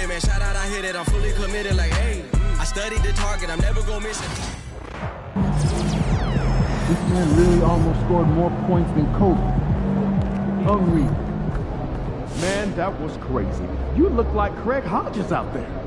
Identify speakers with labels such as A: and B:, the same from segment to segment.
A: man, shout out, I hit it. I'm fully committed, like, hey. I studied the target, I'm never gonna miss it.
B: This man really almost scored more points than Kobe. Hungry.
C: Man, that was crazy. You look like Craig Hodges out there.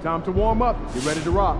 C: Time to warm up. Get ready to rock.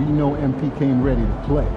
B: We know MP came ready to play.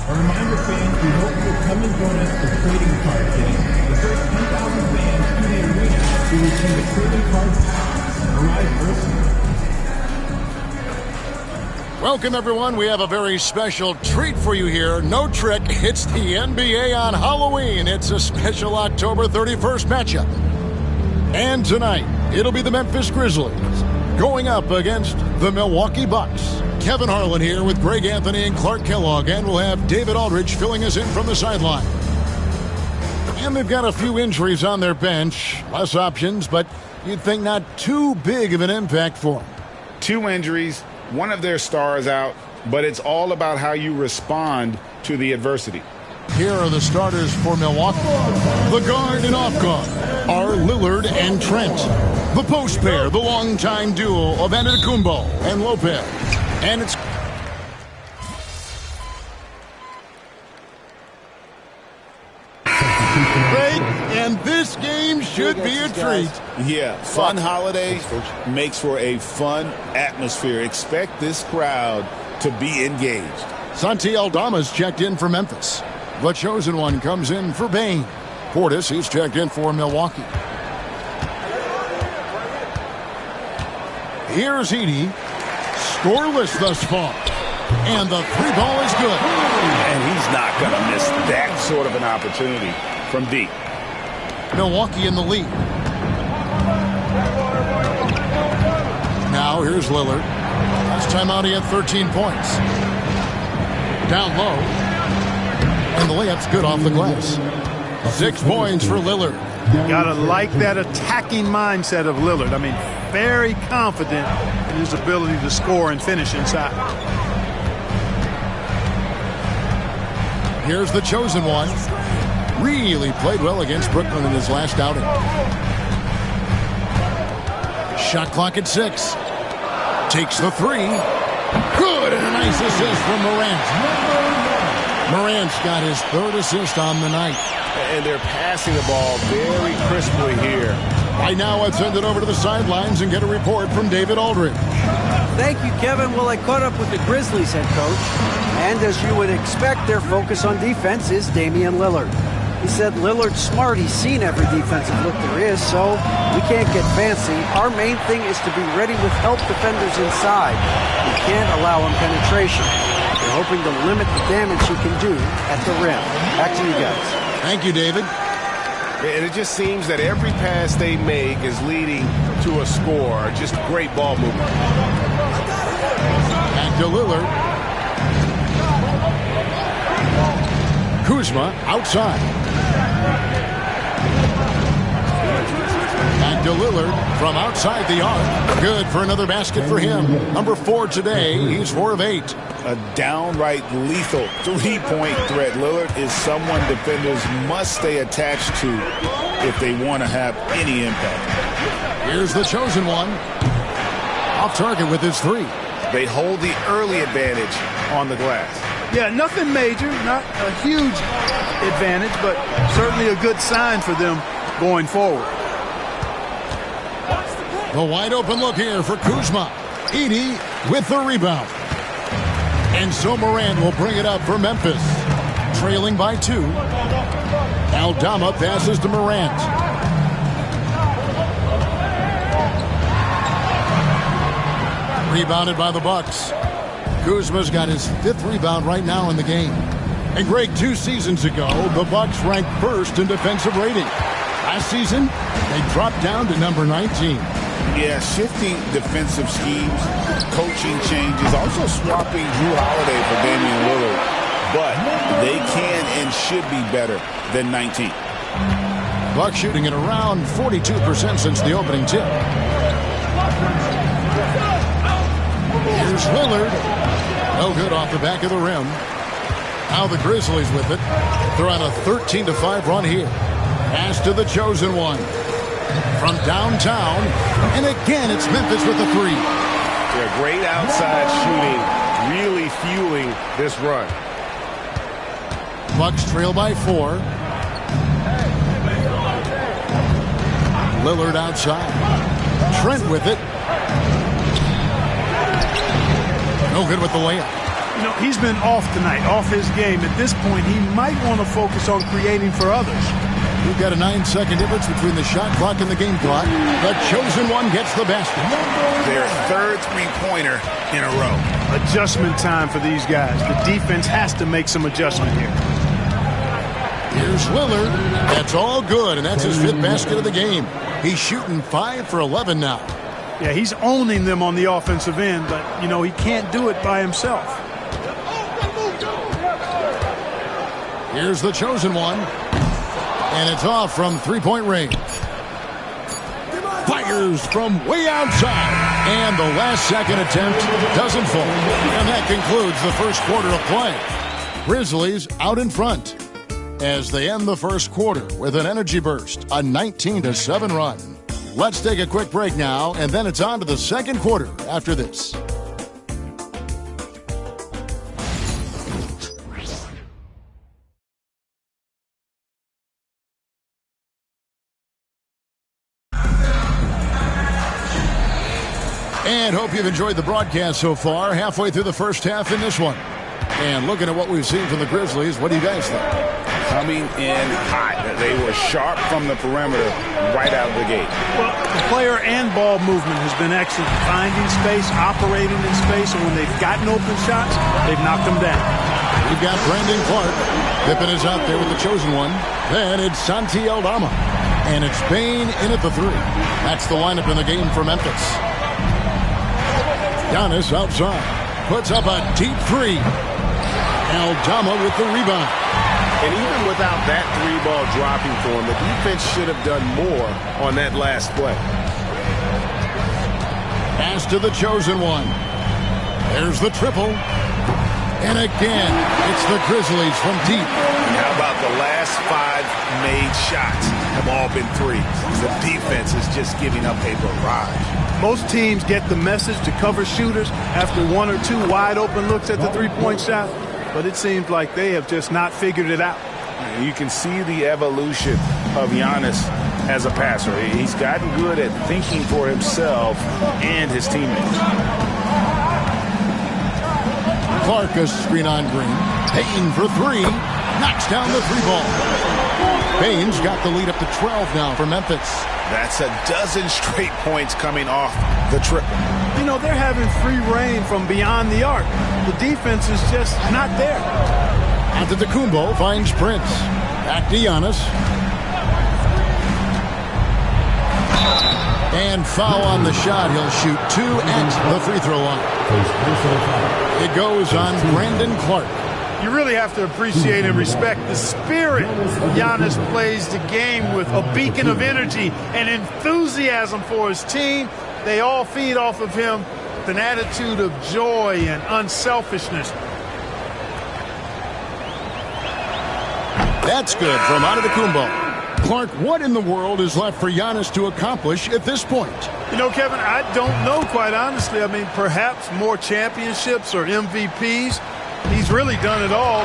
D: A reminder, fans, we hope you'll come and join us for trading card getting. The first 10,000 fans to the arena will receive a trading card pass. Arrive early.
E: Welcome, everyone. We have a very special treat for you here. No trick, it's the NBA on Halloween. It's a special October 31st matchup. And tonight, it'll be the Memphis Grizzlies going up against the Milwaukee Bucks. Kevin Harlan here with Greg Anthony and Clark Kellogg, and we'll have David Aldridge filling us in from the sideline. And they've got a few injuries on their bench, less options, but you'd think not too big of an impact for them.
F: 2 injuries, one of their stars out, but it's all about how you respond to the adversity.
E: Here are the starters for Milwaukee. The guard and off guard are Lillard and Trent. The post pair, the longtime duo of Antetokounmpo and Lopez. And it's great, and this game should be a treat.
G: Yeah, fun holiday makes for a fun atmosphere. Expect this crowd to be engaged.
E: Santi Aldama's checked in for Memphis. The chosen one comes in for Bane. Portis, he's checked in for Milwaukee. Here's Edey. Scoreless thus far. And the 3-ball is good.
G: And he's not going to miss that sort of an opportunity from deep.
E: Milwaukee in the lead. Now here's Lillard. Last time out he had 13 points. Down low. And the layup's good off the glass. 6 points for Lillard.
H: Gotta like that attacking mindset of Lillard. I mean, very confident in his ability to score and finish inside.
E: Here's the chosen one. Really played well against Brooklyn in his last outing. Shot clock at 6. Takes the 3. Good, and a nice assist from Morant. Morant's got his 3rd assist on the night.
G: And they're passing the ball very crisply here.
E: Right now, let's send it over to the sidelines and get a report from David Aldridge.
I: Thank you, Kevin. Well, I caught up with the Grizzlies head coach, and as you would expect, their focus on defense is Damian Lillard. He said Lillard's smart. He's seen every defensive look there is, so we can't get fancy. Our main thing is to be ready with help defenders inside. We can't allow him penetration. We're hoping to limit the damage he can do at the rim. Back to you guys.
E: Thank you, David.
G: And it just seems that every pass they make is leading to a score. Just great ball movement.
E: Back to Lillard. Kuzma outside. Back to Lillard from outside the arc. Good for another basket for him. Number 4 today. He's 4 of 8.
G: A downright lethal 3-point threat. Lillard is someone defenders must stay attached to if they want to have any impact.
E: Here's the chosen one. Off target with his 3.
G: They hold the early advantage on the glass.
H: Yeah, nothing major, not a huge advantage, but certainly a good sign for them going forward.
E: The wide open look here for Kuzma. Edey with the rebound. And so Morant will bring it up for Memphis. Trailing by 2. Aldama passes to Morant. Rebounded by the Bucks. Kuzma's got his 5th rebound right now in the game. And Greg, 2 seasons ago, the Bucks ranked 1st in defensive rating. Last season, they dropped down to number 19.
G: Yeah, shifting defensive schemes, coaching changes, also swapping Jrue Holiday for Damian Lillard. But they can and should be better than 19.
E: Bucks shooting at around 42% since the opening tip. Here's Lillard. No good off the back of the rim. Now the Grizzlies with it. They're on a 13-5 run here. Pass to the chosen one. From downtown. And again, it's Memphis with the 3.
J: Yeah, great outside shooting. Really fueling this run.
E: Bucks trail by 4. Lillard outside. Trent with it. No good with the layup.
H: You know, he's been off tonight, off his game. At this point, he might want to focus on creating for others.
E: We've got a 9-second difference between the shot clock and the game clock. The chosen one gets the basket.
G: Their 3rd three-pointer in a row.
H: Adjustment time for these guys. The defense has to make some adjustment here.
E: Here's Lillard. That's all good, and that's his 5th basket of the game. He's shooting 5 for 11 now.
H: Yeah, he's owning them on the offensive end, but, you know, he can't do it by himself.
E: Here's the chosen one. And it's off from 3-point range. Fires from way outside. And the last second attempt doesn't fall. And that concludes the first quarter of play. Grizzlies out in front as they end the first quarter with an energy burst, a 19-7 run. Let's take a quick break now, and then it's on to the second quarter after this. And hope you've enjoyed the broadcast so far. Halfway through the first half in this one. And looking at what we've seen from the Grizzlies, what do you guys think?
G: Coming in hot. They were sharp from the perimeter right out of the gate.
H: Well, the player and ball movement has been excellent. Finding space, operating in space, and when they've gotten open shots, they've knocked them down.
E: We've got Brandon Clark. Pippen is out there with the chosen one. Then it's Santi Aldama. And it's Bane in at the 3. That's the lineup in the game for Memphis. Giannis outside. Puts up a deep 3. Aldama with the rebound.
J: And even without that 3-ball dropping for him, the defense should have done more on that last play.
E: Pass to the chosen one. There's the triple. And again, it's the Grizzlies from deep.
G: And how about the last 5 made shots have all been 3s. The defense is just giving up a barrage.
H: Most teams get the message to cover shooters after 1 or 2 wide open looks at the 3-point shot. But it seems like they have just not figured it out.
G: You can see the evolution of Giannis as a passer. He's gotten good at thinking for himself and his teammates.
E: Clark a screen on Green. Payne for 3. Knocks down the 3-ball. Payne's got the lead up to 12 now for Memphis.
G: That's a dozen straight points coming off the triple.
H: You know, they're having free reign from beyond the arc. The defense is just not there.
E: Antetokounmpo finds Prince. Back to Giannis. And foul on the shot. He'll shoot 2 at the free throw line. It goes on Brandon Clark.
H: You really have to appreciate and respect the spirit Giannis plays the game with, a beacon of energy and enthusiasm for his team. They all feed off of him with an attitude of joy and unselfishness.
E: That's good from Antetokounmpo. Clark, what in the world is left for Giannis to accomplish at this point?
H: You know, Kevin, I don't know, quite honestly. I mean, perhaps more championships or MVPs. He's really done it all.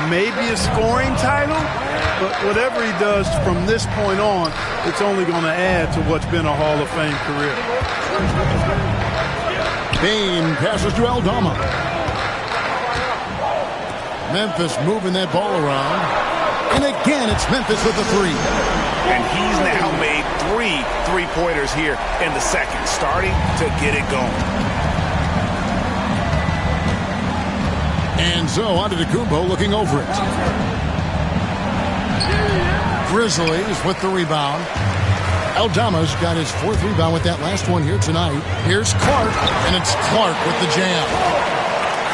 H: Maybe a scoring title, but whatever he does from this point on, it's only going to add to what's been a Hall of Fame career.
E: Bane passes to Aldama. Memphis moving that ball around. And again, it's Memphis with the 3.
G: And he's now made 3 3-pointers here in the second, starting to get it going.
E: And so Antetokounmpo looking over it. Grizzlies with the rebound. Aldama's got his 4th rebound with that last one here tonight. Here's Clark, and it's Clark with the jam.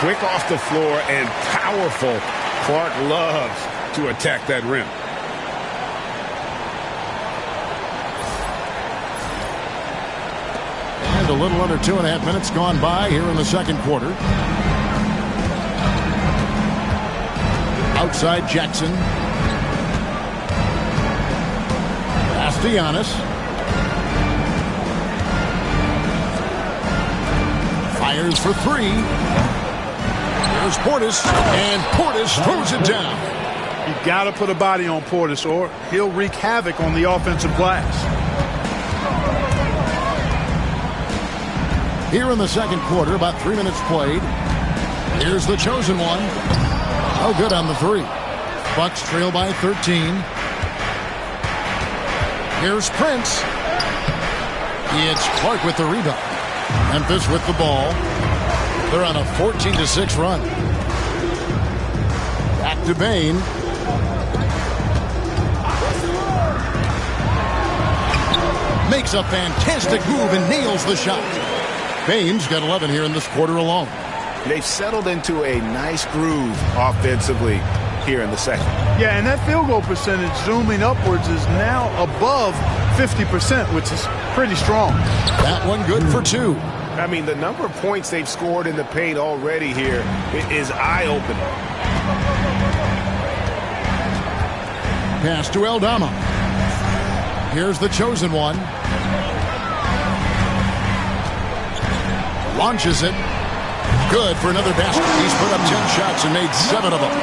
J: Quick off the floor and powerful. Clark loves to attack that rim.
E: And a little under 2.5 minutes gone by here in the second quarter. Outside Jackson. Pass to Giannis. Fires for 3. There's Portis, and Portis throws it down.
H: You got to put a body on Portis, or he'll wreak havoc on the offensive glass.
E: Here in the second quarter, about 3 minutes played. Here's the chosen one. Oh, good on the 3. Bucks trail by 13. Here's Prince. It's Clark with the rebound. Memphis with the ball. They're on a 14-6 run. Back to Bane. Makes a fantastic move and nails the shot. Bane's got 11 here in this quarter alone.
J: They've settled into a nice groove offensively here in the second.
H: Yeah, and that field goal percentage zooming upwards is now above 50%, which is pretty strong.
E: That one good for 2.
J: I mean, the number of points they've scored in the paint already here is eye-opening.
E: Pass to Aldama. Here's the chosen one. Launches it. Good for another basket. He's put up 10 shots and made 7 of them.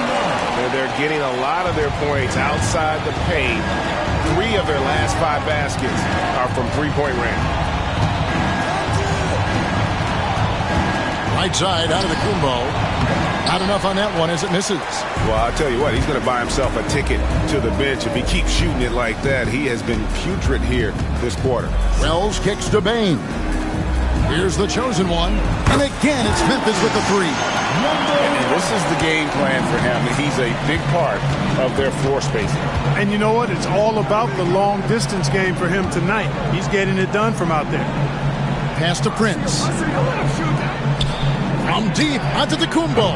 J: They're getting a lot of their points outside the paint. 3 of their last 5 baskets are from three-point range.
E: Right side out of the Kumbo. Not enough on that one as it misses.
J: Well, I'll tell you what, he's going to buy himself a ticket to the bench. If he keeps shooting it like that, he has been putrid here this quarter.
E: Wells kicks to Bane. Here's the chosen one. And again, it's Memphis with the 3.
J: And this is the game plan for him. He's a big part of their floor spacing.
H: And you know what? It's all about the long-distance game for him tonight. He's getting it done from out there.
E: Pass to Prince. From deep onto the Kumbo.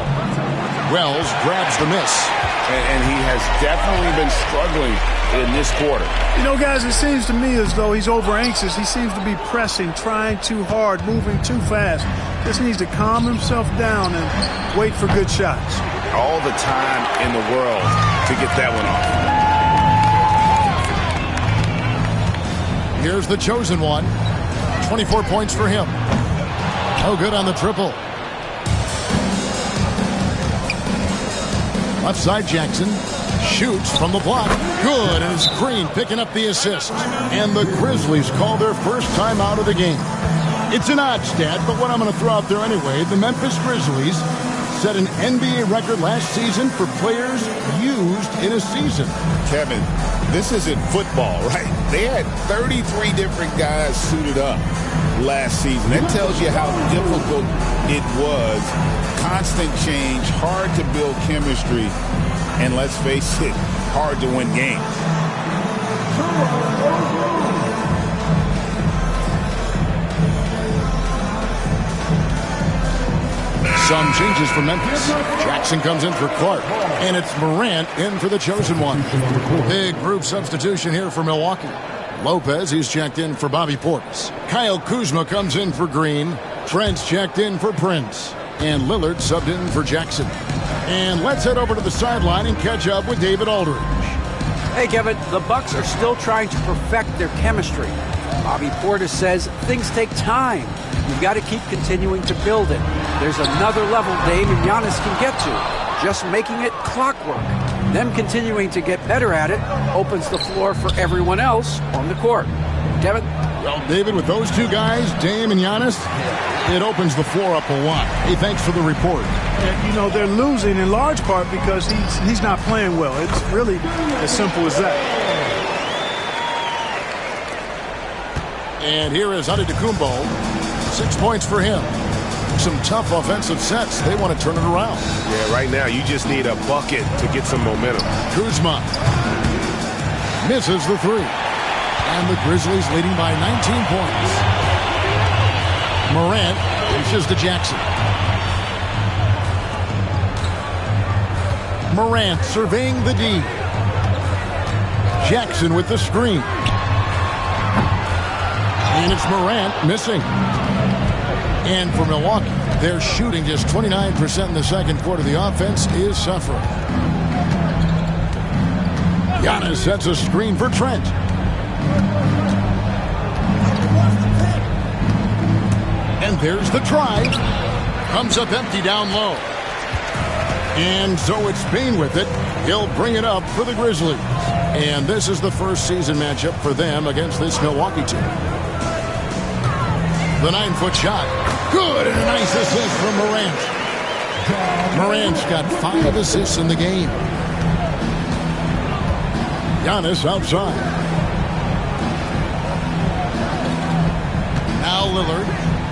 E: Wells grabs the miss.
J: And he has definitely been struggling in this quarter.
H: You know, guys, it seems to me as though he's over-anxious. He seems to be pressing, trying too hard, moving too fast. Just needs to calm himself down and wait for good shots.
J: All the time in the world to get that
E: one off. Here's the chosen one. 24 points for him. Oh, good on the triple. Left side Jackson shoots from the block. Good, and it's Green picking up the assist. And the Grizzlies call their first time out of the game. It's an odd stat, but what I'm going to throw out there anyway, the Memphis Grizzlies set an NBA record last season for players used in a season.
G: Kevin, this isn't football, right? They had 33 different guys suited up last season. That tells you how difficult it was. Constant change, hard to build chemistry, and let's face it, hard to win games.
E: Some changes for Memphis. Jackson comes in for Clark, and it's Morant in for the chosen one. Big group substitution here for Milwaukee. Lopez, he's checked in for Bobby Portis. Kyle Kuzma comes in for Green. Trent's checked in for Prince. And Lillard subbed in for Jackson. And let's head over to the sideline and catch up with David Aldridge.
I: Hey, Kevin, the Bucks are still trying to perfect their chemistry. Bobby Portis says things take time. You've got to keep continuing to build it. There's another level Dame and Giannis can get to. Just making it clockwork. Them continuing to get better at it opens the floor for everyone else on the court. Kevin?
E: Well, David, with those two guys, Dame and Giannis, it opens the floor up a lot. Hey, thanks for the report.
H: And, you know, they're losing in large part because he's not playing well. It's really as simple as that.
E: And here is Antetokounmpo. 6 points for him. some tough offensive sets. They want to turn it around.
J: Yeah, right now you just need a bucket to get some momentum.
E: Kuzma misses the three. And the Grizzlies leading by 19 points. Morant dishes to Jackson. Morant surveying the D. Jackson with the screen. And it's Morant missing. And for Milwaukee, they're shooting just 29% in the second quarter. The offense is suffering. Giannis sets a screen for Trent. And there's the drive. Comes up empty down low. And so it's Bane with it. He'll bring it up for the Grizzlies. And this is the first season matchup for them against this Milwaukee team. The 9-foot shot. Good, and a nice assist from Morant. Morant's got 5 assists in the game. Giannis outside. Now Lillard,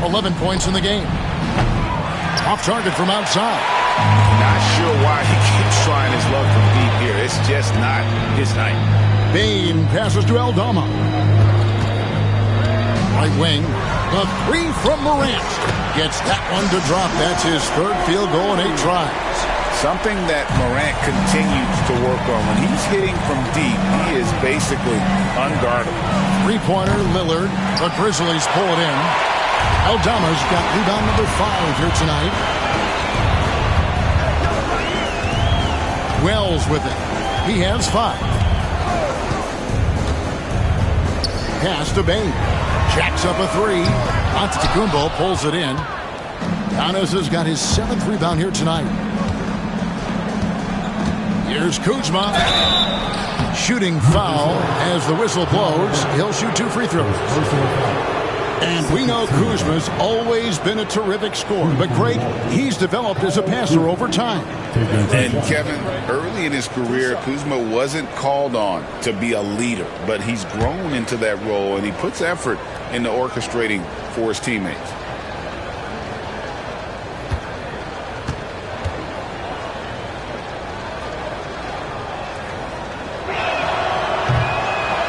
E: 11 points in the game. Off target from outside.
G: Not sure why he keeps trying his luck from deep here. It's just not his night.
E: Bane passes to Aldama. Right wing. A three from Morant. Gets that one to drop. That's his third field goal in 8 tries.
G: Something that Morant continues to work on. When he's hitting from deep, he is basically unguardable.
E: Three-pointer, Lillard. The Grizzlies pull it in. Aldama's got rebound number 5 here tonight. Wells with it. He has 5. Pass to Bane. Jacks up a 3. Antetokounmpo pulls it in. Giannis has got his 7th rebound here tonight. Here's Kuzma. Shooting foul as the whistle blows. He'll shoot 2 free throws. And we know Kuzma's always been a terrific scorer. But, Greg, he's developed as a passer over time.
G: And, Kevin, early in his career, Kuzma wasn't called on to be a leader. But he's grown into that role, and he puts effort into orchestrating for his teammates.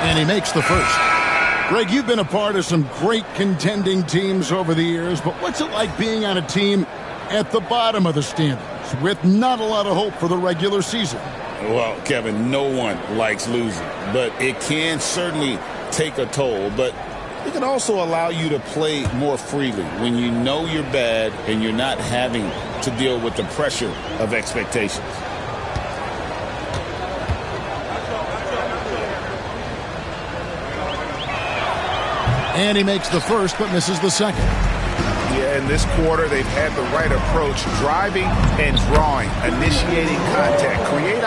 E: And he makes the first. Greg, you've been a part of some great contending teams over the years, but what's it like being on a team at the bottom of the standings with not a lot of hope for the regular season?
G: Well, Kevin, no one likes losing, but it can certainly take a toll. But it can also allow you to play more freely when you know you're bad and you're not having to deal with the pressure of expectations.
E: And he makes the first but misses the second.
G: Yeah, in this quarter, they've had the right approach, driving and drawing, initiating contact, create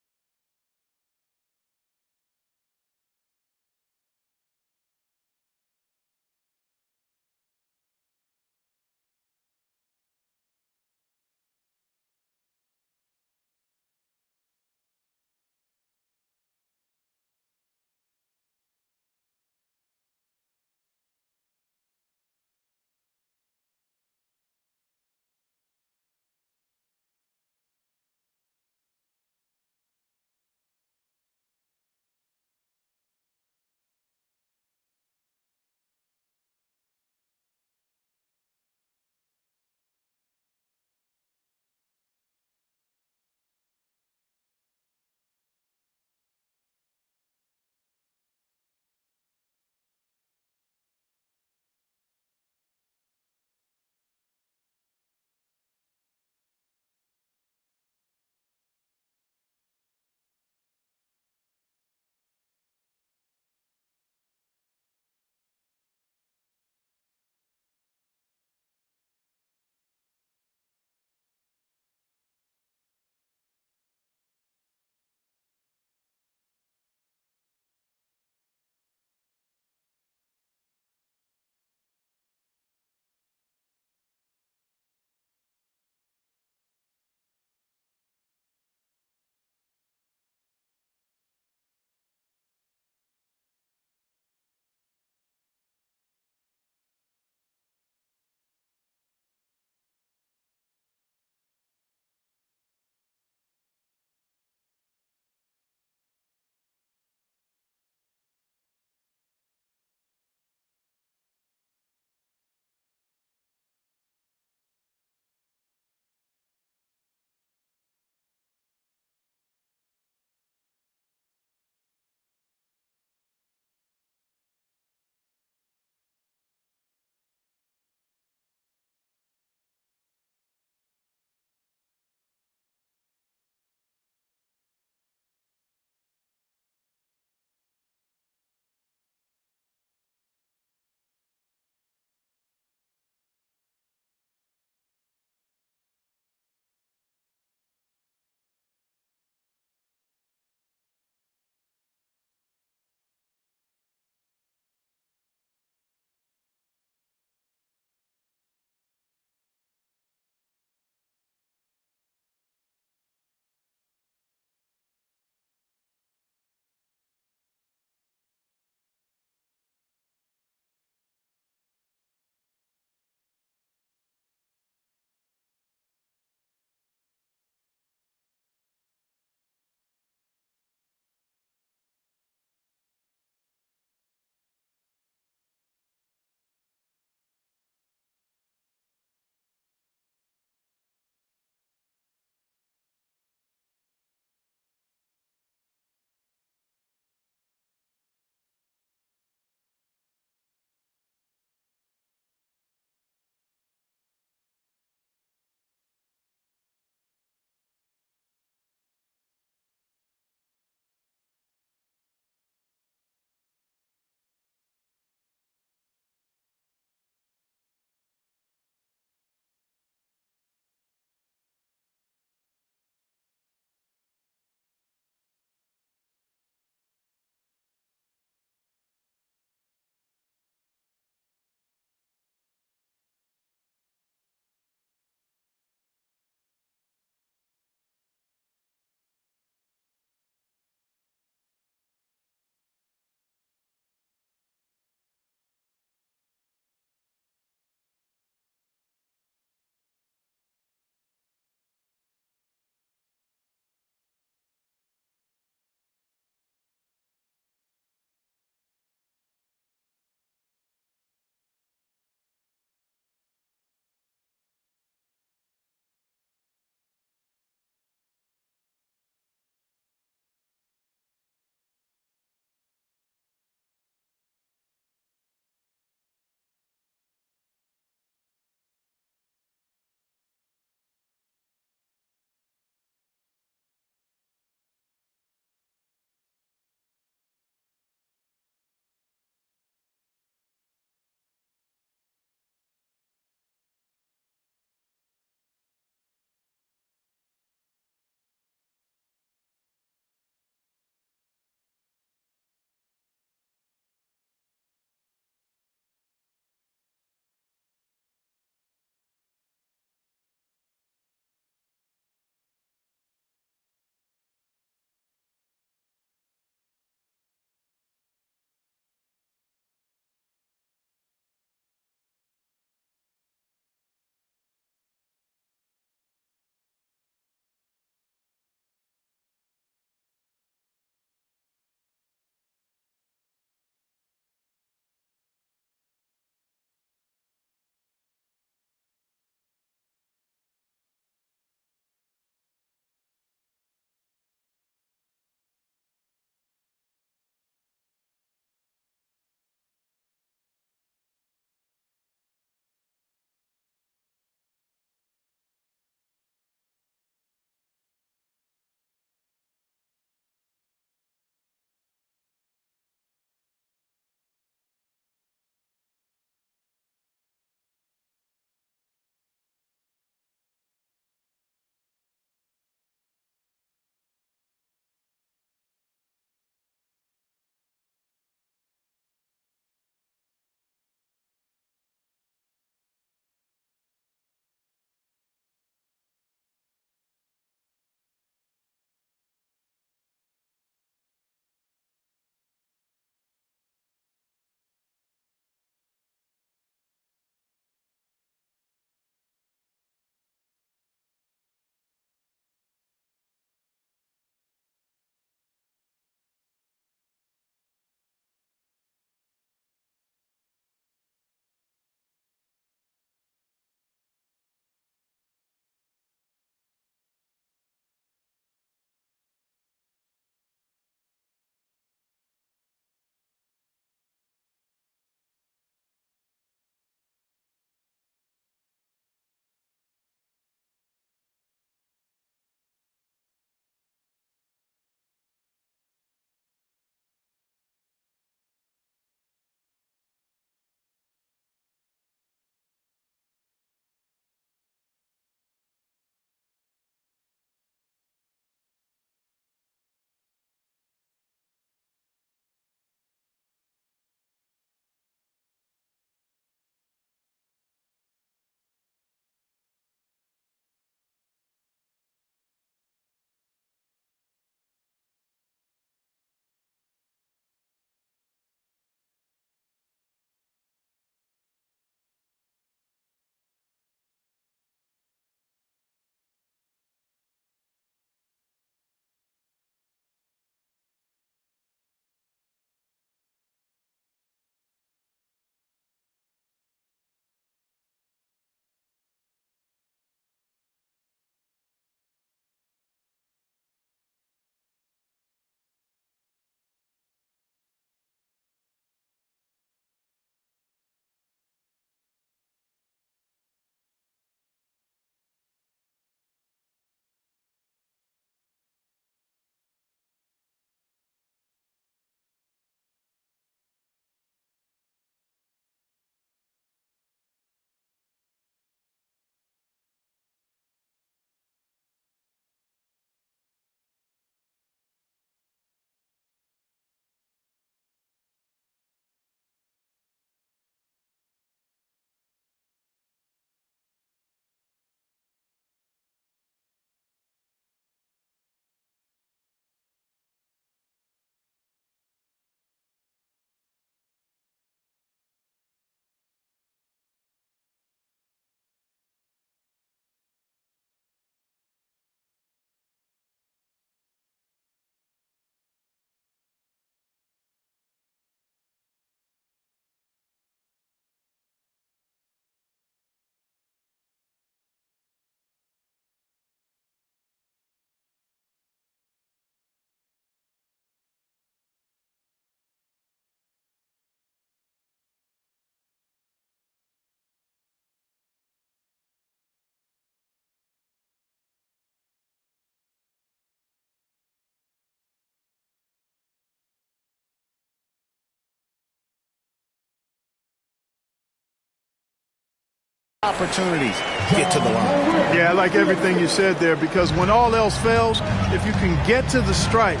G: opportunities, get to the line.
H: Yeah, I like everything you said there, because when all else fails, if you can get to the stripe,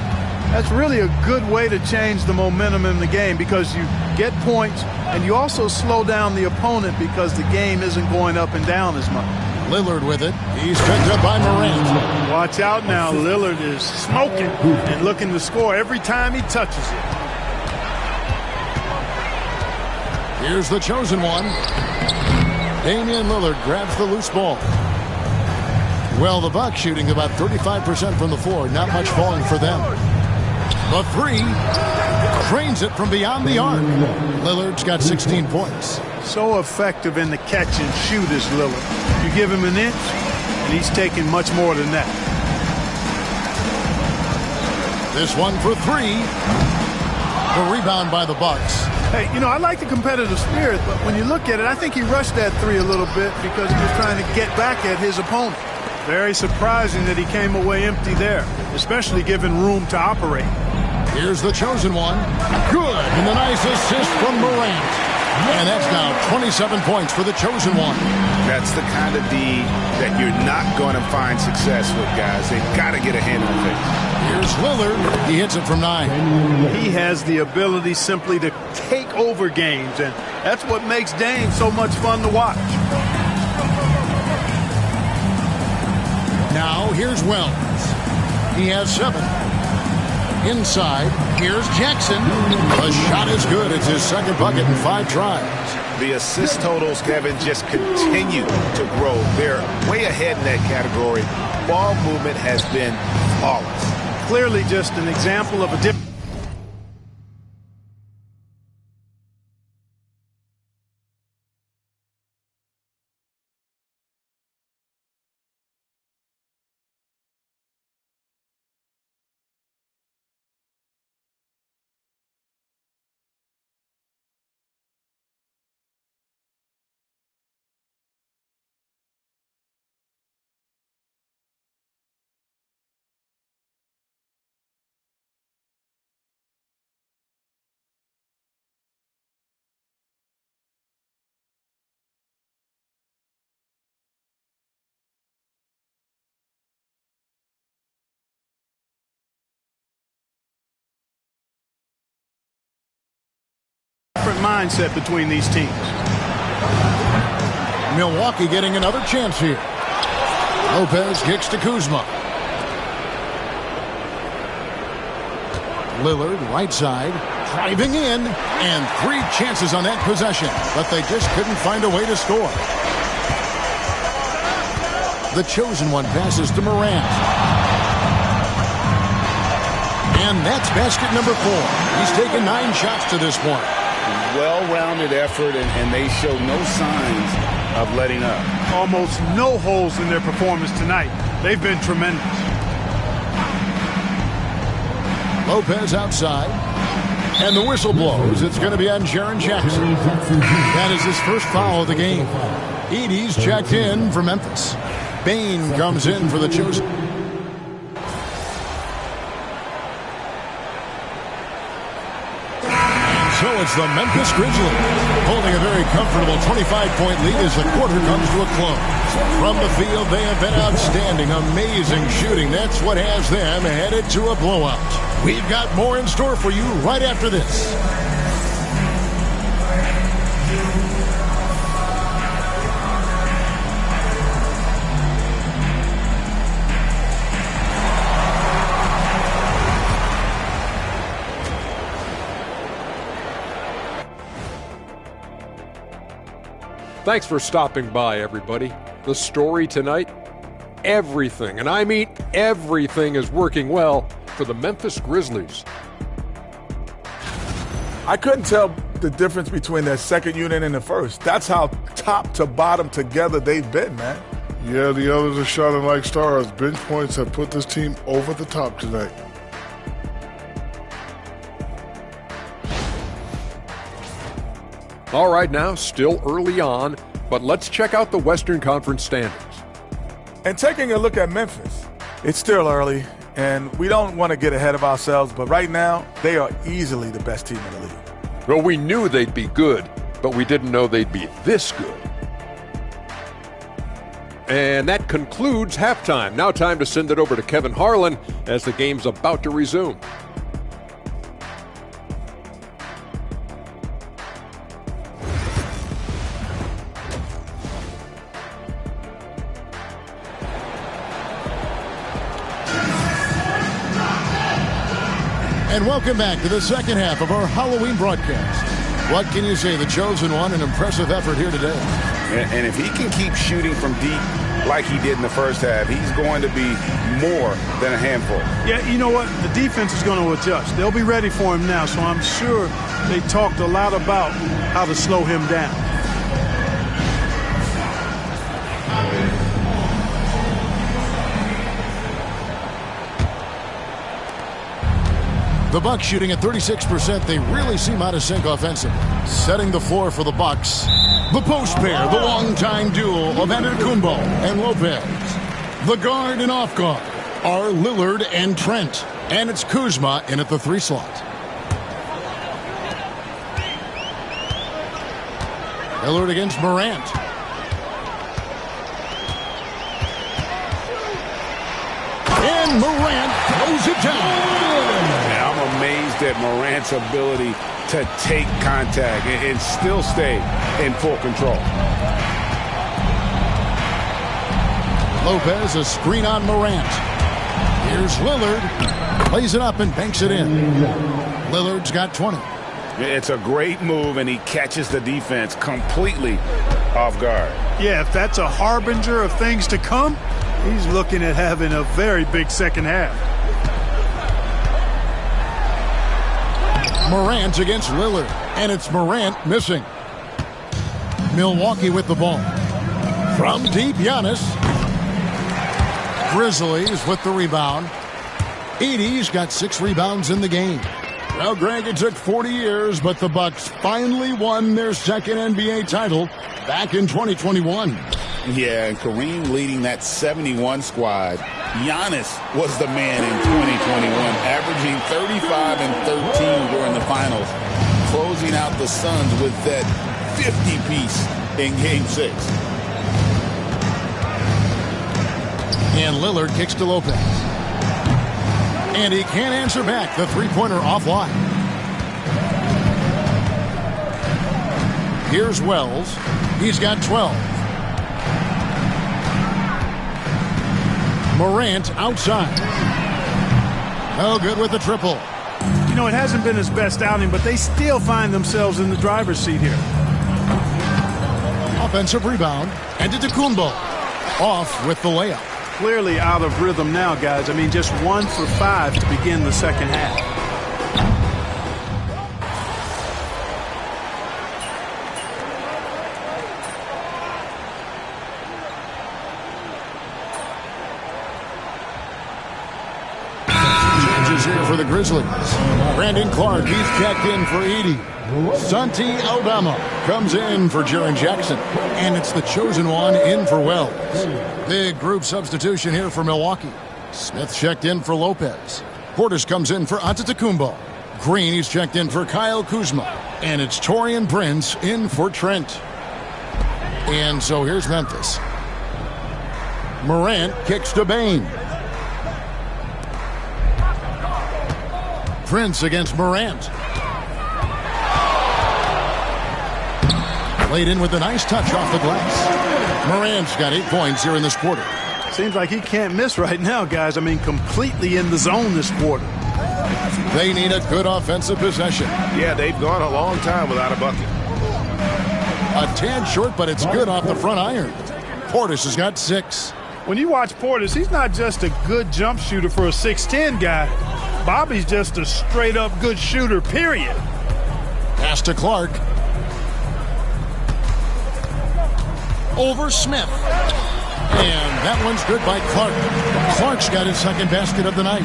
H: that's really a good way to change the momentum in the game, because you get points and you also slow down the opponent because the game isn't going up and down as much.
E: Lillard with it. He's picked up by Morant.
H: Watch out now. Lillard is smoking and looking to score every time he touches it.
E: Here's the chosen one. Damian Lillard grabs the loose ball. Well, the Bucks shooting about 35% from the floor. Not much falling for them. The three cranes it from beyond the arc. Lillard's got 16 points.
H: So effective in the catch and shoot is Lillard. You give him an inch, and he's taking much more than that.
E: This one for three. The rebound by the Bucks.
H: Hey, you know, I like the competitive spirit, but when you look at it, I think he rushed that three a little bit because he was trying to get back at his opponent. Very surprising that he came away empty there, especially given room to operate.
E: Here's the chosen one. Good. And the nice assist from Morant. And that's now 27 points for the chosen one.
J: That's the kind of D that you're not going to find success with, guys. They've got to get a hand on it.
E: Here's Lillard. He hits it from 9.
H: He has the ability simply to take over games, and that's what makes Dame so much fun to watch.
E: Now here's Wells. He has 7. Inside, here's Jackson. The shot is good. It's his second bucket in 5 tries.
J: The assist totals, Kevin, just continue to grow. They're way ahead in that category. Ball movement has been flawless.
H: Clearly just an example of a different. Mindset between these teams.
E: Milwaukee getting another chance here. Lopez kicks to Kuzma. Lillard right side, driving in, and 3 chances on that possession, but they just couldn't find a way to score. The chosen one passes to Morant. And that's basket number 4. He's taken 9 shots to this point.
F: Well-rounded effort, and they show no signs of letting up.
H: Almost no holes in their performance tonight. They've been tremendous.
E: Lopez outside, and the whistle blows. It's going to be on Jaren Jackson. That is his first foul of the game. Edey's checked in for Memphis. Bane comes in for the chosen. So it's the Memphis Grizzlies holding a very comfortable 25-point lead as the quarter comes to a close. From the field, they have been outstanding, amazing shooting. That's what has them headed to a blowout. We've got more in store for you right after this.
K: Thanks for stopping by, everybody. The story tonight, everything, and I mean everything, is working well for the Memphis Grizzlies.
L: I couldn't tell the difference between their second unit and the first. That's how top to bottom together they've been, man.
M: Yeah, the others are shining like stars. Bench points have put this team over the top tonight.
K: All right, now, still early on, but let's check out the Western Conference standings.
L: And taking a look at Memphis, it's still early, and we don't want to get ahead of ourselves, but right now, they are easily the best team in the league.
K: Well, we knew they'd be good, but we didn't know they'd be this good. And that concludes halftime. Now time to send it over to Kevin Harlan as the game's about to resume.
E: And welcome back to the second half of our Halloween broadcast. What can you say? The chosen one, an impressive effort here today.
F: And if he can keep shooting from deep like he did in the first half, he's going to be more than a handful.
H: Yeah, you know what? The defense is going to adjust. They'll be ready for him now, so I'm sure they talked a lot about how to slow him down.
E: The Bucks shooting at 36%. They really seem out of sync offensively. Setting the floor for the Bucks. The post pair, the longtime duo of Antetokounmpo and Lopez. The guard and off guard are Lillard and Trent. And it's Kuzma in at the 3 slot. Lillard against Morant. And Morant throws it down.
F: I'm amazed at Morant's ability to take contact and still stay in full control.
E: Lopez, a screen on Morant. Here's Lillard. Plays it up and banks it in. Lillard's got 20.
F: It's a great move, and he catches the defense completely off guard.
H: Yeah, if that's a harbinger of things to come, he's looking at having a very big second half.
E: Morant against Lillard, and it's Morant missing. Milwaukee with the ball. From deep, Giannis. Grizzlies with the rebound. Edey's got 6 rebounds in the game. Well, Greg, it took 40 years, but the Bucks finally won their second NBA title back in 2021.
G: Yeah, and Kareem leading that 71 squad. Giannis was the man in 2021, averaging 35 and 13 during the finals, closing out the Suns with that 50-piece in Game 6.
E: And Lillard kicks to Lopez. And he can't answer back. The three-pointer offline. Here's Wells. He's got 12. Morant outside. Oh, good with the triple.
H: You know, it hasn't been his best outing, but they still find themselves in the driver's seat here.
E: Offensive rebound. Antetokounmpo off with the layup.
H: Clearly out of rhythm now, guys. I mean, just 1 for 5 to begin the second half.
E: Changes here for the Grizzlies. Brandon Clark, he's checked in for Edey. Santi Aldama comes in for Jaren Jackson. And it's the chosen one in for Wells. Big group substitution here for Milwaukee. Smith checked in for Lopez. Portis comes in for Antetokounmpo. Green, he's checked in for Kyle Kuzma. And it's Taurean Prince in for Trent. And so here's Memphis. Morant kicks to Bane. Prince against Morant. Played in with a nice touch off the glass. Morant's got 8 points here in this quarter.
H: Seems like he can't miss right now, guys. I mean, completely in the zone this quarter.
E: They need a good offensive possession.
J: Yeah, they've gone a long time without a bucket.
E: A tad short, but it's good off the front iron. Portis has got 6.
H: When you watch Portis, he's not just a good jump shooter for a 6'10 guy. Bobby's just a straight-up good shooter, period.
E: Pass to Clark. Over Smith. And that one's good by Clark. Clark's got his second basket of the night.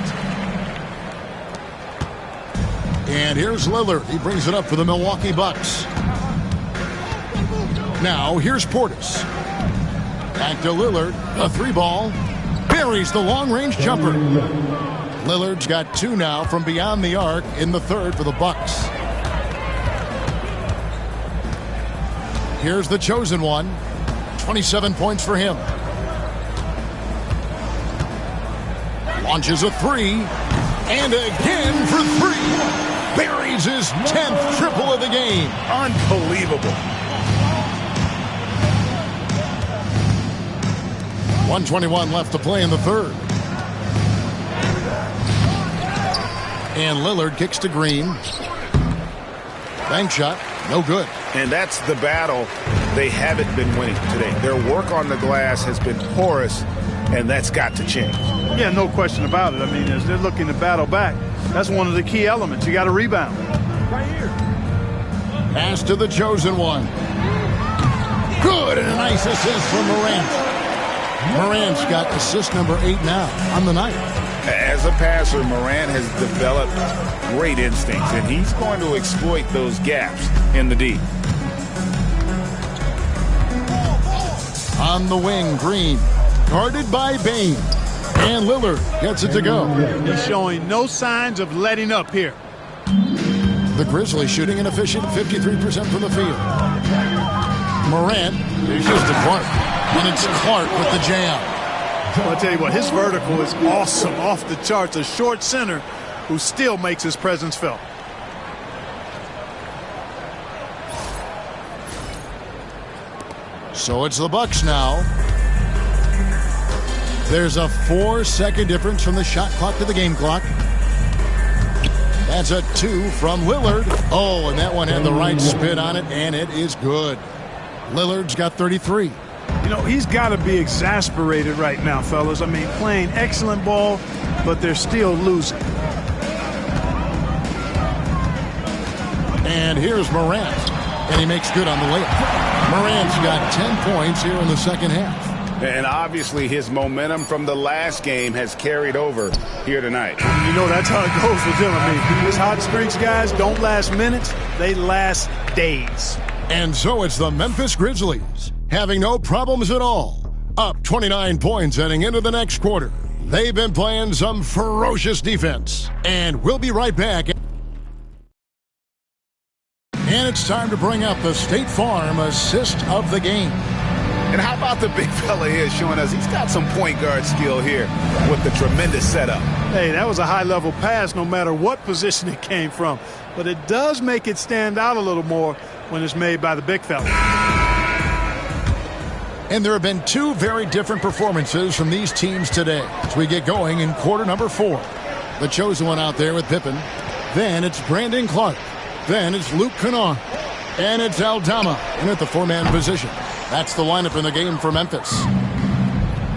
E: And here's Lillard. He brings it up for the Milwaukee Bucks. Now here's Portis. Back to Lillard. A 3-ball. Buries the long-range jumper. Lillard's got 2 now from beyond the arc in the third for the Bucks. Here's the chosen one. 27 points for him. Launches a three. And again for three. Buries his 10th triple of the game.
J: Unbelievable.
E: 1:21 left to play in the third. And Lillard kicks to Green. Bank shot, no good.
J: And that's the battle they haven't been winning today. Their work on the glass has been porous, and that's got to change.
H: Yeah, no question about it. I mean, as they're looking to battle back, that's one of the key elements. You got to rebound. Right here.
E: Pass to the chosen one. Good, and a nice assist from Morant. Morant's got assist number 8 now on the night.
G: As a passer, Morant has developed great instincts, and he's going to exploit those gaps in the D.
E: On the wing, Green, guarded by Bane. And Lillard gets it to go.
H: He's showing no signs of letting up here.
E: The Grizzlies shooting an efficient 53% from the field. Morant is just to Clark. And it's Clark with the jam.
H: Well, I'll tell you what, his vertical is awesome, off the charts. A short center who still makes his presence felt.
E: So it's the Bucks now. There's a 4-second difference from the shot clock to the game clock. That's a 2 from Lillard. Oh, and that one had the right spin on it, and it is good. Lillard's got 33.
H: You know, he's got to be exasperated right now, fellas. I mean, playing excellent ball, but they're still losing.
E: And here's Morant, and he makes good on the layup. Morant's got 10 points here in the second half.
G: And obviously his momentum from the last game has carried over here tonight.
H: You know, that's how it goes with him. I mean, his hot streaks, guys, don't last minutes. They last days.
E: And so it's the Memphis Grizzlies, having no problems at all. Up 29 points heading into the next quarter. They've been playing some ferocious defense. And we'll be right back. And it's time to bring up the State Farm assist of the game.
G: And how about the big fella here showing us he's got some point guard skill here with the tremendous setup.
H: Hey, that was a high-level pass no matter what position it came from. But it does make it stand out a little more when it's made by the big fella.
E: And there have been 2 very different performances from these teams today as we get going in quarter number 4. The chosen one out there with Pippen. Then it's Brandon Clark. Then it's Luke Kennard. And it's Aldama in at the 4-man position. That's the lineup in the game for Memphis.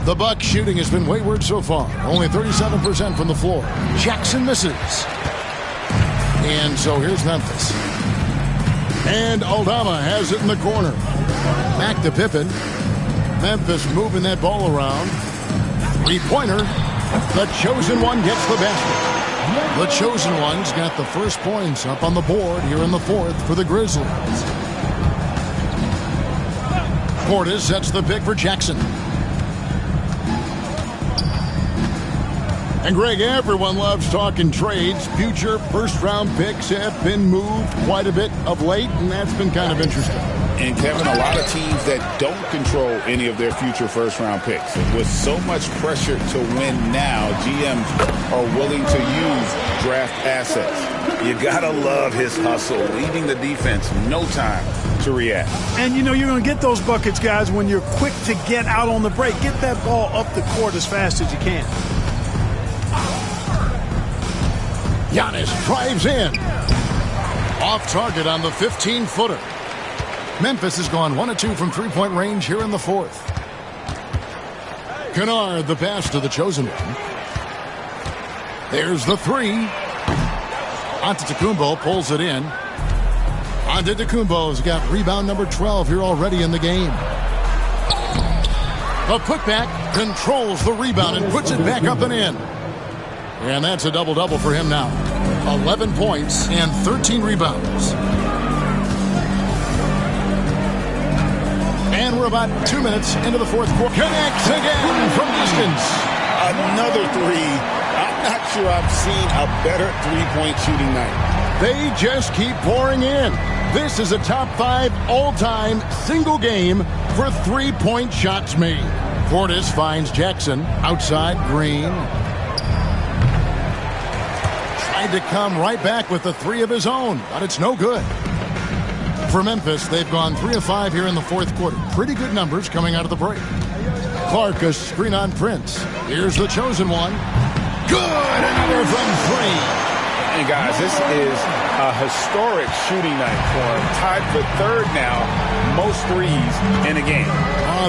E: The Bucks shooting has been wayward so far. Only 37% from the floor. Jackson misses. And so here's Memphis. And Aldama has it in the corner. Back to Pippen. Memphis moving that ball around. 3-pointer. The chosen one gets the basket. The chosen one's got the first points up on the board here in the fourth for the Grizzlies. Portis sets the pick for Jackson. And Greg, everyone loves talking trades. Future first-round picks have been moved quite a bit of late, and that's been kind of interesting.
G: And Kevin, a lot of teams that don't control any of their future first-round picks. With so much pressure to win now, GMs are willing to use draft assets. You gotta love his hustle, leaving the defense no time to react.
H: And you know you're going to get those buckets, guys, when you're quick to get out on the break. Get that ball up the court as fast as you can.
E: Giannis drives in. Off target on the 15-footer. Memphis has gone 1 of 2 from 3-point range here in the fourth. Kennard, the pass to the chosen one. There's the 3. Antetokounmpo pulls it in. Antetokounmpo's got rebound number 12 here already in the game. A putback controls the rebound and puts it back up and in. And that's a double-double for him now. 11 points and 13 rebounds. And we're about 2 minutes into the fourth quarter. Connects again from distance.
G: Another 3. I'm not sure I've seen a better three-point shooting night.
E: They just keep pouring in. This is a top 5 all-time single game for three-point shots made. Portis finds Jackson outside Green. Tried to come right back with the three of his own, but it's no good. For Memphis, they've gone 3 of 5 here in the fourth quarter. Pretty good numbers coming out of the break. Clark, a screen on Prince. Here's the chosen one. Good! Another from 3.
G: And guys, this is a historic shooting night for him. Tied for third now, most threes in a game.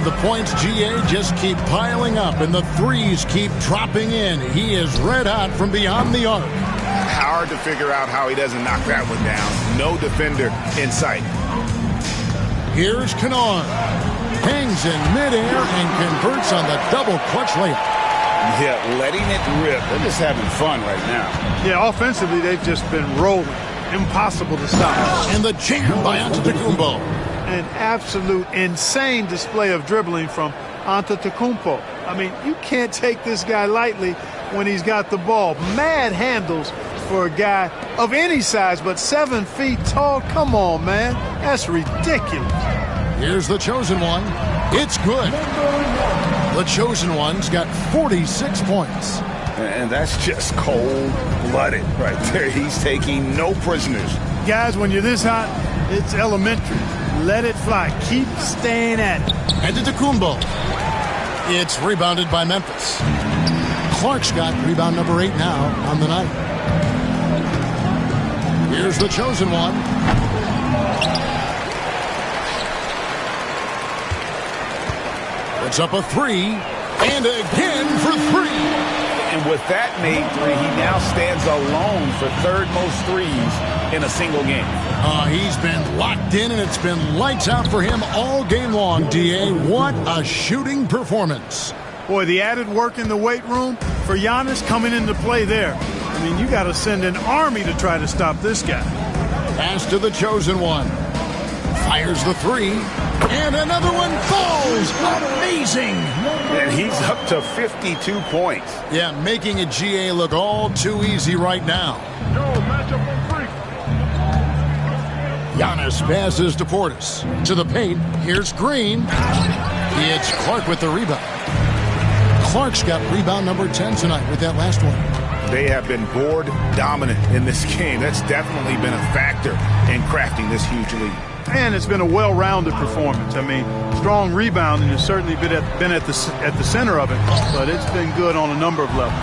E: The points, GA, just keep piling up, and the threes keep dropping in. He is red hot from beyond the arc.
J: Hard to figure out how he doesn't knock that one down. No defender in sight.
E: Here's Kennard. Hangs in midair and converts on the double clutch layup.
G: Yeah, letting it rip. They're just having fun right now.
H: Yeah, offensively, they've just been rolling. Impossible to stop.
E: And the jam by Antetokounmpo.
H: An absolute insane display of dribbling from Antetokounmpo. I mean, you can't take this guy lightly when he's got the ball. Mad handles for a guy of any size, but 7 feet tall. Come on, man. That's ridiculous.
E: Here's the chosen one. It's good. The chosen one's got 46 points.
G: And that's just cold-blooded right there. He's taking no prisoners.
H: Guys, when you're this hot, it's elementary. Let it fly. Keep staying at it.
E: Antetokounmpo. It's rebounded by Memphis. Clark's got rebound number 8 now on the night. Here's the chosen one. Puts up a 3, and again for 3.
G: And with that made 3, he now stands alone for third most threes in a single game.
E: He's been locked in, and it's been lights out for him all game long, DA. What a shooting performance.
H: Boy, the added work in the weight room for Giannis coming into play there. I mean, you got to send an army to try to stop this guy.
E: Pass to the chosen one. Fires the 3, and another one falls. Amazing.
G: And he's up to 52 points.
E: Yeah, making a GA look all too easy right now. Giannis passes to Portis. To the paint. Here's Green. It's Clark with the rebound. Clark's got rebound number 10 tonight with that last one.
G: They have been board dominant in this game. That's definitely been a factor in crafting this huge lead.
H: And it's been a well-rounded performance. I mean, strong rebounding has certainly been at the center of it, but it's been good on a number of levels.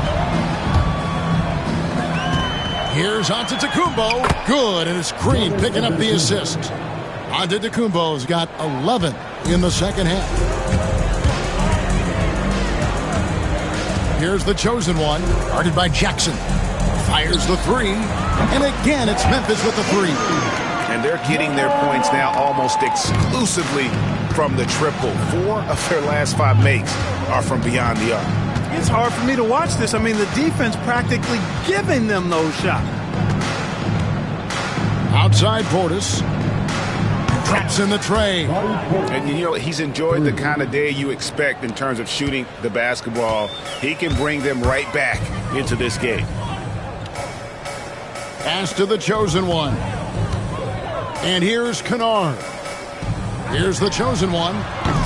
E: Here's Antetokounmpo. Good, and it's Green picking up the assist. Antetokounmpo's got 11 in the second half. Here's the chosen one, guarded by Jackson. Fires the 3, and again it's Memphis with the 3.
J: And they're getting their points now almost exclusively from the triple. 4 of their last 5 makes are from beyond the arc.
H: It's hard for me to watch this. I mean, the defense practically giving them those shots.
E: Outside Portis. Drops in the tray.
J: And, you know, he's enjoyed the kind of day you expect in terms of shooting the basketball. He can bring them right back into this game.
E: Pass to the chosen one. And here's Kennard. Here's the chosen one.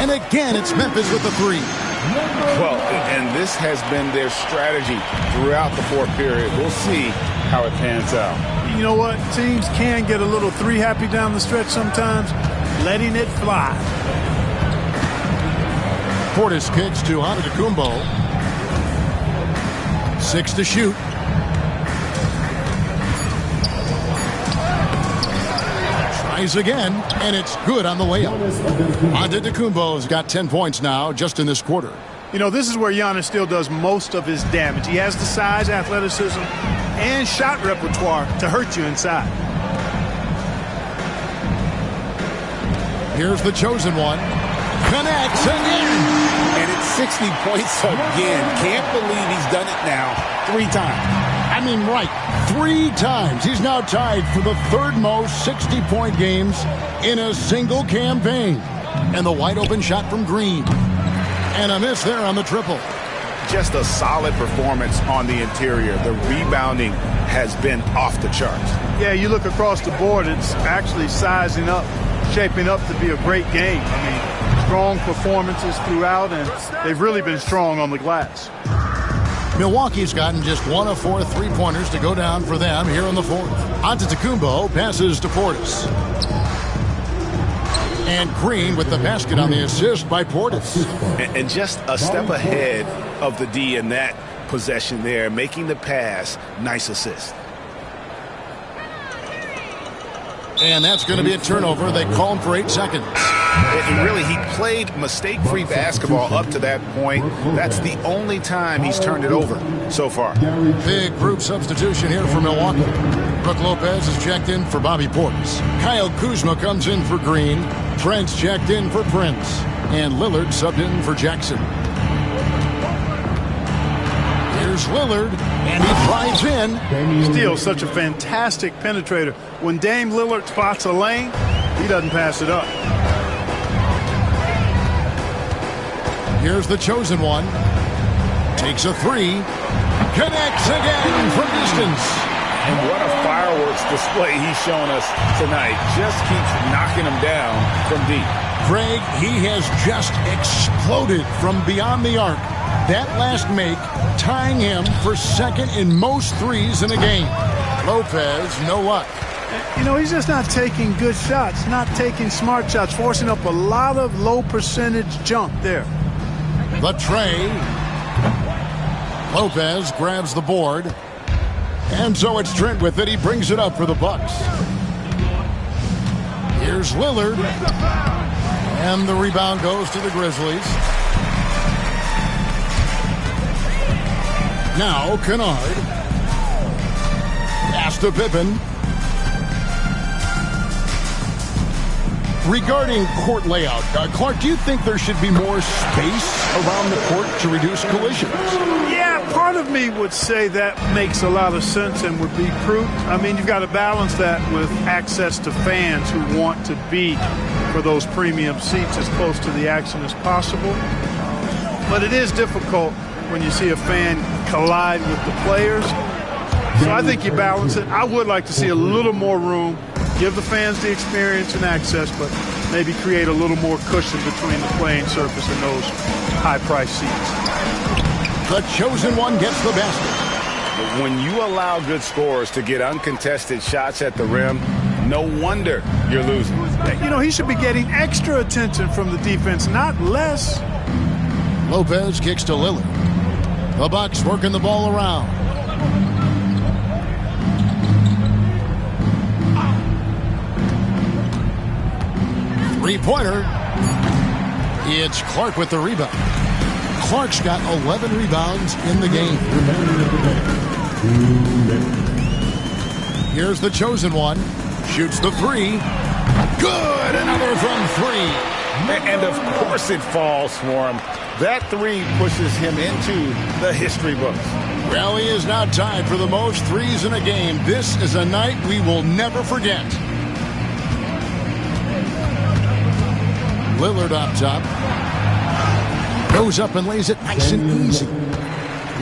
E: And again, it's Memphis with the 3.
J: Well, and this has been their strategy throughout the fourth period. We'll see how it pans out.
H: You know what? Teams can get a little 3 happy down the stretch sometimes. Letting it fly.
E: Portis kicks to Antetokounmpo. 6 to shoot. Tries again, and it's good on the layup. Antetokounmpo's got 10 points now just in this quarter.
H: You know, this is where Giannis still does most of his damage. He has the size, athleticism, and shot repertoire to hurt you inside.
E: Here's the chosen one. Connects again.
G: And it's 60 points again. Can't believe he's done it now 3 times.
E: I mean, right, 3 times. He's now tied for the 3rd most 60-point games in a single campaign. And the wide open shot from Green. And a miss there on the triple.
J: Just a solid performance on the interior. The rebounding has been off the charts.
H: Yeah, you look across the board, it's actually sizing up, shaping up to be a great game. I mean, strong performances throughout, and they've really been strong on the glass.
E: Milwaukee's gotten just 1 of 4 3-pointers to go down for them here in the fourth. Antetokounmpo passes to Portis. And Green with the basket on the assist by Portis.
J: And just a step ahead of the D in that possession there, making the pass. Nice assist.
E: And that's going to be a turnover. They call him for 8 seconds.
J: And really, he played mistake-free basketball up to that point. That's the only time he's turned it over so far.
E: Big group substitution here for Milwaukee. Brook Lopez is checked in for Bobby Portis. Kyle Kuzma comes in for Green. Trent's checked in for Prince. And Lillard subbed in for Jackson. Here's Lillard, and he drives in.
H: Still such a fantastic penetrator. When Dame Lillard spots a lane, he doesn't pass it up.
E: Here's the chosen one. Takes a 3. Connects again from distance.
F: And what a fireworks display he's shown us tonight. Just keeps knocking them down from deep.
E: Greg, he has just exploded from beyond the arc. That last make tying him for second in most threes in a game. Lopez, no luck.
H: You know, he's just not taking good shots, not taking smart shots, forcing up a lot of low percentage jump there.
E: The tray. Lopez grabs the board. And so it's Trent with it. He brings it up for the Bucks. Here's Lillard. And the rebound goes to the Grizzlies. Now Kennard. Pass to Pippen. Regarding court layout, Clark, do you think there should be more space around the court to reduce collisions?
H: Yeah, part of me would say that makes a lot of sense and would be prudent. I mean, you've got to balance that with access to fans who want to be for those premium seats as close to the action as possible. But it is difficult when you see a fan collide with the players. So I think you balance it. I would like to see a little more room. Give the fans the experience and access, but maybe create a little more cushion between the playing surface and those high-priced seats.
E: The chosen one gets the basket.
F: When you allow good scorers to get uncontested shots at the rim, no wonder you're losing.
H: You know, he should be getting extra attention from the defense, not less.
E: Lopez kicks to Lillard. The Bucks working the ball around. Three-pointer. It's Clark with the rebound. Clark's got 11 rebounds in the game. Here's the chosen one. Shoots the 3. Good! Another from 3.
F: And of course it falls for him. That 3 pushes him into the history books.
E: Well, he is now tied for the most threes in a game. This is a night we will never forget. Lillard up top. Goes up and lays it nice and easy.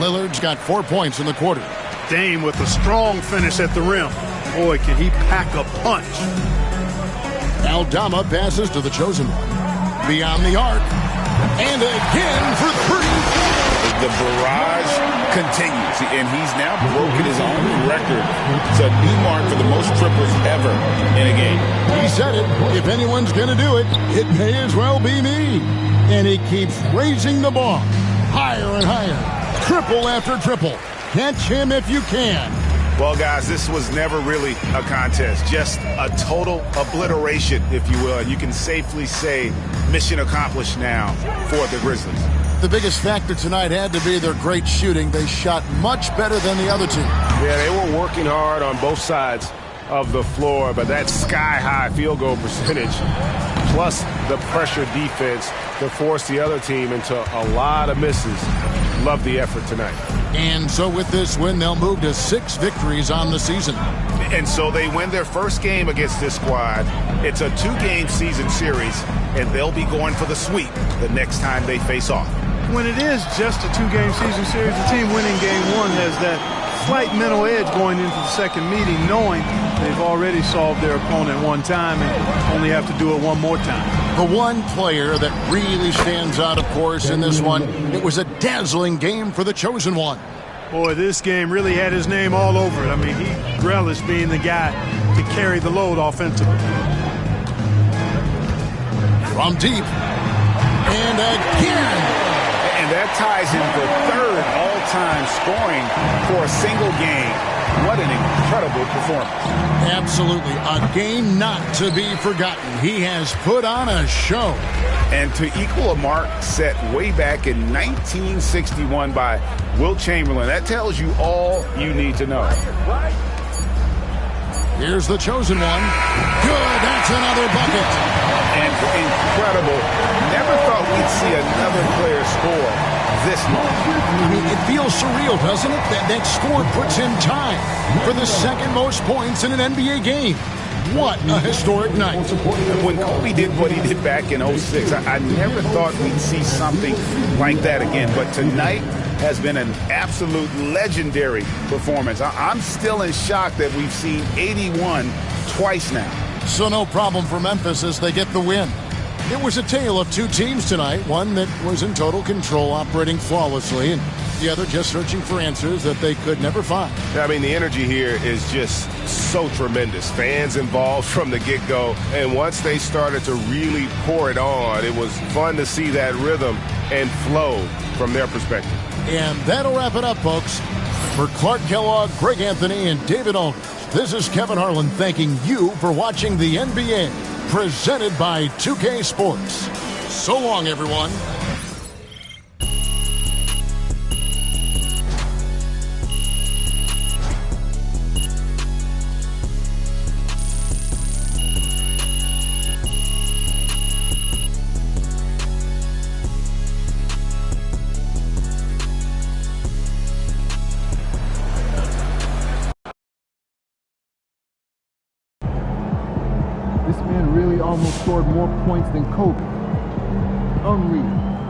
E: Lillard's got 4 points in the quarter.
H: Dame with a strong finish at the rim. Boy, can he pack a punch.
E: Aldama passes to the chosen one. Beyond the arc. And again for 3.
F: The barrage continues, and he's now broken his own record. It's a new mark for the most triples ever in a game.
E: He said it. If anyone's going to do it, it may as well be me. And he keeps raising the ball. Higher and higher. Triple after triple. Catch him if you can.
J: Well, guys, this was never really a contest. Just a total obliteration, if you will. And you can safely say mission accomplished now for the Grizzlies.
E: The biggest factor tonight had to be their great shooting. They shot much better than the other two.
F: Yeah, they were working hard on both sides of the floor, but that sky-high field goal percentage plus the pressure defense to force the other team into a lot of misses. Love the effort tonight.
E: And so with this win, they'll move to 6 victories on the season.
J: And so they win their first game against this squad. It's a 2-game season series, and they'll be going for the sweep the next time they face off.
H: When it is just a 2-game season series, the team winning game 1 has that slight mental edge going into the second meeting, knowing they've already solved their opponent one time and only have to do it one more time.
E: The one player that really stands out, of course, in this one, it was a dazzling game for the chosen one.
H: Boy, this game really had his name all over it. I mean, he relished being the guy to carry the load offensively.
E: From deep. And again.
J: And that ties him for third all-time scoring for a single game. What an incredible performance.
E: Absolutely. A game not to be forgotten. He has put on a show.
J: And to equal a mark set way back in 1961 by Wilt Chamberlain, that tells you all you need to know.
E: Here's the chosen one. Good. That's another bucket.
J: And incredible. Never thought we'd see another player score this much.
E: I mean, it feels surreal, doesn't it? That score puts him tied for the second most points in an NBA game. What a historic night.
J: When Kobe did what he did back in 06, I never thought we'd see something like that again. But tonight has been an absolute legendary performance. I'm still in shock that we've seen 81 twice now.
E: So no problem for Memphis as they get the win. It was a tale of two teams tonight, one that was in total control, operating flawlessly, and the other just searching for answers that they could never find.
F: I mean, the energy here is just so tremendous. Fans involved from the get-go, and once they started to really pour it on, it was fun to see that rhythm and flow from their perspective.
E: And that'll wrap it up, folks. For Clark Kellogg, Greg Anthony, and David Aldridge, this is Kevin Harlan thanking you for watching the NBA, presented by 2K Sports. So long, everyone.
B: This man really almost scored more points than Kobe. Unreal.